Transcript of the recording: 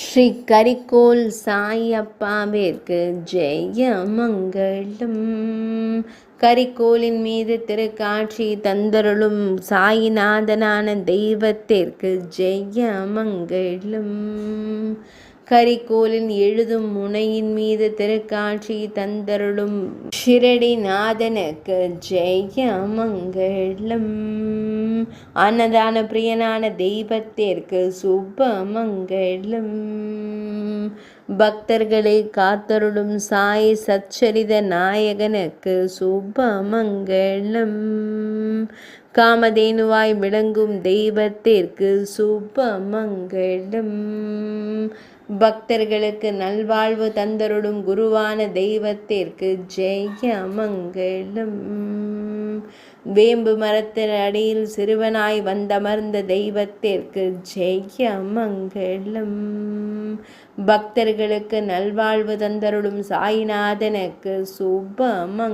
ஸ்ரீ கரிக்கோல் சாயப்பாவிற்கு ஜெயமங்கலம். கரிக்கோலின் மீது திருக்காட்சி தந்தருளும் சாயிநாதனான தெய்வத்திற்கு ஜெயமங்கலம். கரிக்கோலின் எழுதும் முனையின் மீது திருக்காட்சி தந்தருளும் ஷிரடிநாதனுக்கு ஜெயமங்கலம். அன்னதான பிரியனான தெய்வத்திற்கு சுபமங்கலம். பக்தர்களை காத்தருளும் சாய் சச்சரித நாயகனுக்கு சுபமங்கலம். காமதேனுவாய் விளங்கும் தெய்வத்திற்கு சுபமங்கலம். பக்தர்களுக்கு நல்வாழ்வு தந்தருளும் குருவான தெய்வத்திற்கு ஜெயமங்கலம். வேம்பு மரத்தின் அடியில் சிறுவனாய் வந்தமர்ந்த தெய்வத்திற்கு ஜெயமங்கலம். பக்தர்களுக்கு நல்வாழ்வு தந்தருளும் சாயிநாதனுக்கு சுபமங்கலம்.